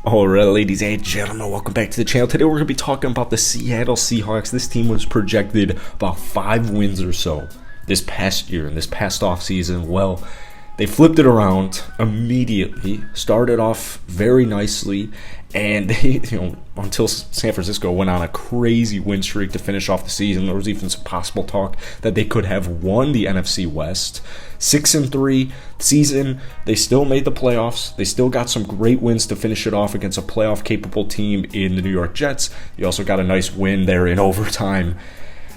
Alright, ladies and gentlemen, welcome back to the channel. Today we're going to be talking about the Seattle Seahawks. This team was projected about 5 wins or so this past year, in this past offseason. Well, they flipped it around immediately, started off very nicely, and they, until San Francisco went on a crazy win streak to finish off the season. There was even some possible talk that they could have won the NFC West. 6-3 season, they still made the playoffs. They still got some great wins to finish it off against a playoff-capable team in the New York Jets. You also got a nice win there in overtime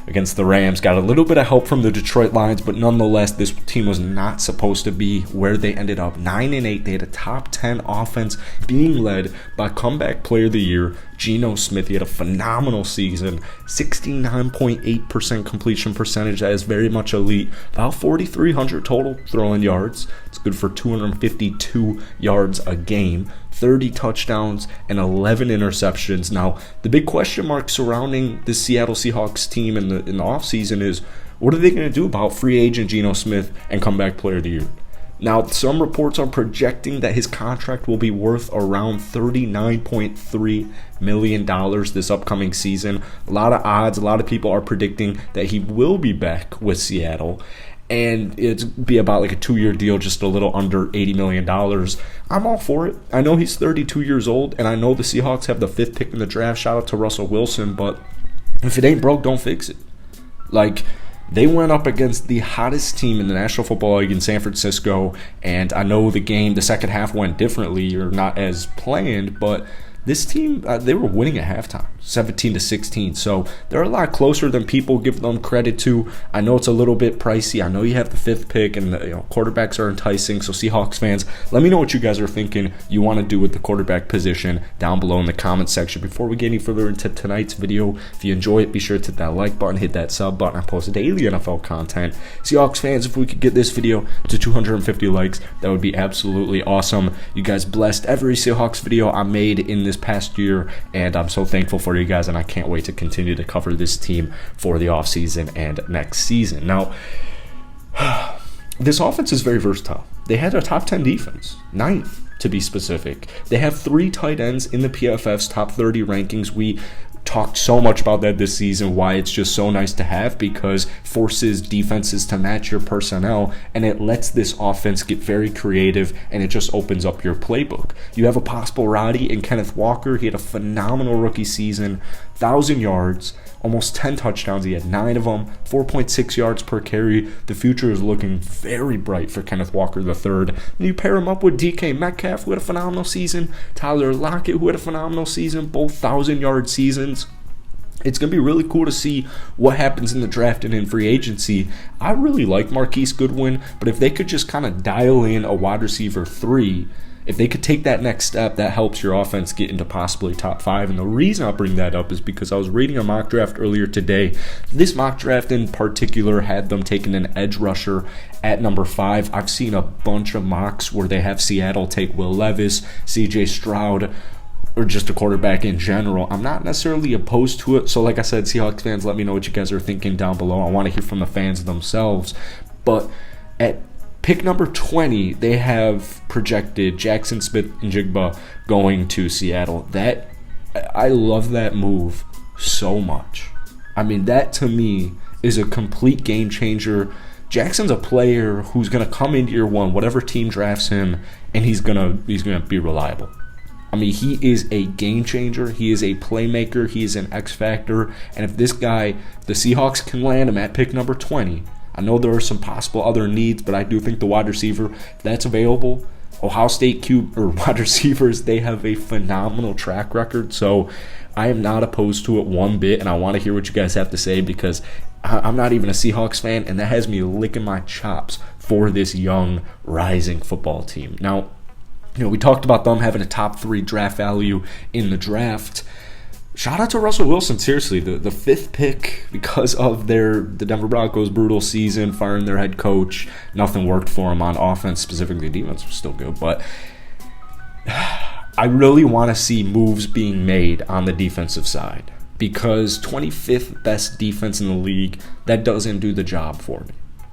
against the Rams. Got a little bit of help from the Detroit Lions, but nonetheless, this team was not supposed to be where they ended up. 9-8, they had a top 10 offense being led by comeback player of the year, Geno Smith. He had a phenomenal season, 69.8% completion percentage. That is very much elite. About 4,300 total throwing yards. It's good for 252 yards a game. 30 touchdowns and 11 interceptions. Now, the big question mark surrounding the Seattle Seahawks team in the offseason is, what are they going to do about free agent Geno Smith and comeback player of the year? Now, some reports are projecting that his contract will be worth around $39.3 million this upcoming season. A lot of odds, a lot of people are predicting that he will be back with Seattle, and it'd be about like a 2-year deal, just a little under $80 million. I'm all for it. I know he's 32 years old, and I know the Seahawks have the 5th pick in the draft. Shout out to Russell Wilson, but if it ain't broke, don't fix it. Like, they went up against the hottest team in the National Football League in San Francisco, and I know the second half went differently or not as planned, but this team, they were winning at halftime, 17-16. So they're a lot closer than people give them credit to. I know it's a little bit pricey. I know you have the 5th pick, and quarterbacks are enticing. So Seahawks fans, let me know what you guys are thinking you want to do with the quarterback position down below in the comment section. Before we get any further into tonight's video, if you enjoy it, be sure to hit that like button, hit that sub button. I post daily NFL content. Seahawks fans, if we could get this video to 250 likes, that would be absolutely awesome. You guys blessed every Seahawks video I made in this past year, and I'm so thankful for you guys, and I can't wait to continue to cover this team for the offseason and next season. Now, this offense is very versatile. They had a top 10 defense, 9th to be specific. They have 3 tight ends in the PFF's top 30 rankings. We talked so much about that this season, why it's just so nice to have, because forces defenses to match your personnel, and it lets this offense get very creative, and it just opens up your playbook. You have a possible Roddy and Kenneth Walker. He had a phenomenal rookie season, 1,000 yards, almost 10 touchdowns. He had 9 of them, 4.6 yards per carry. The future is looking very bright for Kenneth Walker III. And you pair him up with DK Metcalf, who had a phenomenal season, Tyler Lockett, who had a phenomenal season, both 1,000-yard seasons. It's going to be really cool to see what happens in the draft and in free agency. I really like Marquise Goodwin, but if they could just kind of dial in a wide receiver 3, if they could take that next step, that helps your offense get into possibly top 5. And the reason I'll bring that up is because I was reading a mock draft earlier today. This mock draft in particular had them taking an edge rusher at number 5. I've seen a bunch of mocks where they have Seattle take Will Levis, CJ Stroud, or just a quarterback in general. I'm not necessarily opposed to it. So like I said, Seahawks fans, let me know what you guys are thinking down below. I want to hear from the fans themselves. But at pick number 20, they have projected Jackson Smith-Njigba going to Seattle. I love that move so much. I mean, that to me is a complete game changer. Jackson's a player who's going to come into year 1, whatever team drafts him, and he's gonna be reliable. I mean, he is a game changer. He is a playmaker. He is an X factor. And if this guy, the Seahawks, can land him at pick number 20, I know there are some possible other needs, but I do think the wide receiver, if that's available, Ohio State wide receivers, they have a phenomenal track record. So I am not opposed to it one bit, and I want to hear what you guys have to say, because I'm not even a Seahawks fan, and that has me licking my chops for this young, rising football team. Now, we talked about them having a top 3 draft value in the draft. Shout out to Russell Wilson, seriously, the 5th pick, because of the Denver Broncos' brutal season, firing their head coach. Nothing worked for him on offense, specifically defense was still good, but I really want to see moves being made on the defensive side, because 25th best defense in the league, that doesn't do the job for me.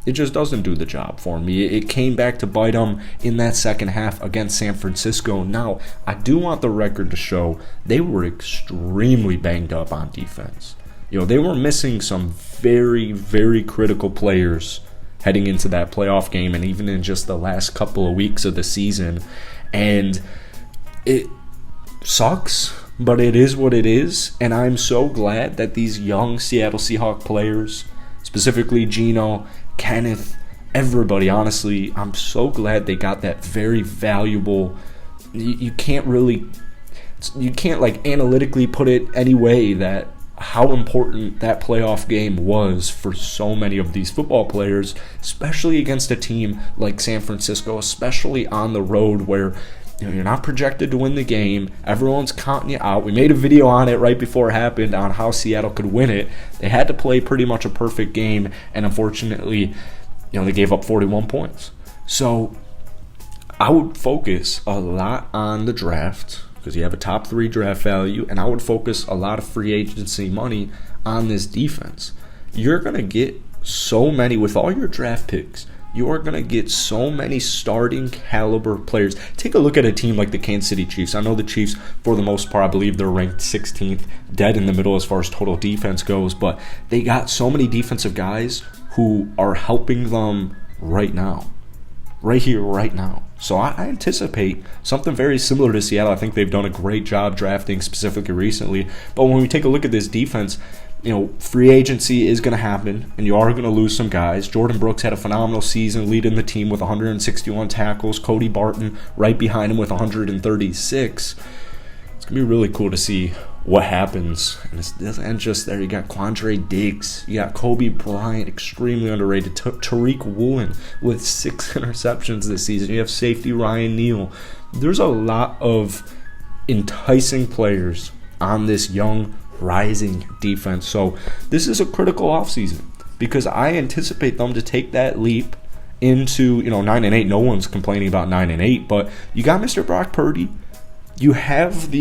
It just doesn't do the job for me. It came back to bite them in that second half against San Francisco. Now, I do want the record to show they were extremely banged up on defense. They were missing some very, very critical players heading into that playoff game and even in just the last couple of weeks of the season. And it sucks, but it is what it is. And I'm so glad that these young Seattle Seahawks players, specifically Geno, Kenneth, everybody, honestly, I'm so glad they got that very valuable. You can't like analytically put it any way that how important that playoff game was for so many of these football players, especially against a team like San Francisco, especially on the road where you're not projected to win the game. Everyone's counting you out. We made a video on it right before it happened on how Seattle could win it. They had to play pretty much a perfect game, and unfortunately, they gave up 41 points. So I would focus a lot on the draft because you have a top 3 draft value, and I would focus a lot of free agency money on this defense. You're going to get so many, with all your draft picks, you are going to get so many starting caliber players. Take a look at a team like the Kansas City Chiefs. I know the Chiefs, for the most part, I believe they're ranked 16th, dead in the middle as far as total defense goes, but they got so many defensive guys who are helping them right now. Right here, right now. So I anticipate something very similar to Seattle. I think they've done a great job drafting specifically recently. But when we take a look at this defense, free agency is going to happen, and you are going to lose some guys. Jordan Brooks had a phenomenal season leading the team with 161 tackles. Cody Barton right behind him with 136. It's going to be really cool to see what happens. And it doesn't end just there. You got Quandre Diggs. You got Kobe Bryant, extremely underrated. Tariq Woolen with 6 interceptions this season. You have safety Ryan Neal. There's a lot of enticing players on this young rising defense. So this is a critical offseason because I anticipate them to take that leap into 9-8. No one's complaining about 9-8, but you got Mr. Brock Purdy. You have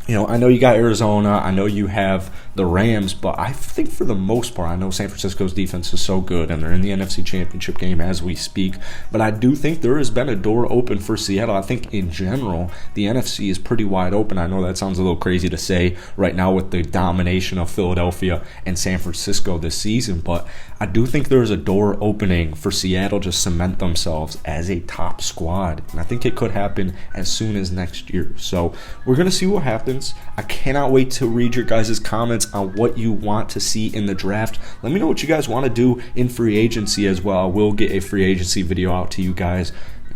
I know you got Arizona. I know you have the Rams, but I think for the most part, I know San Francisco's defense is so good, and they're in the NFC Championship game as we speak. But I do think there has been a door open for Seattle. I think in general, the NFC is pretty wide open. I know that sounds a little crazy to say right now with the domination of Philadelphia and San Francisco this season, but I do think there is a door opening for Seattle to cement themselves as a top squad, and I think it could happen as soon as next year. So we're going to see what happens. I cannot wait to read your guys' comments on what you want to see in the draft. Let me know what you guys want to do in free agency as well. I will get a free agency video out to you guys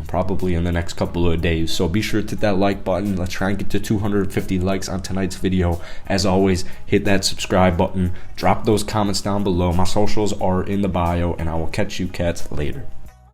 probably in the next couple of days. So be sure to hit that like button. Let's try and get to 250 likes on tonight's video. As always, hit that subscribe button. Drop those comments down below. My socials are in the bio, and I will catch you cats later.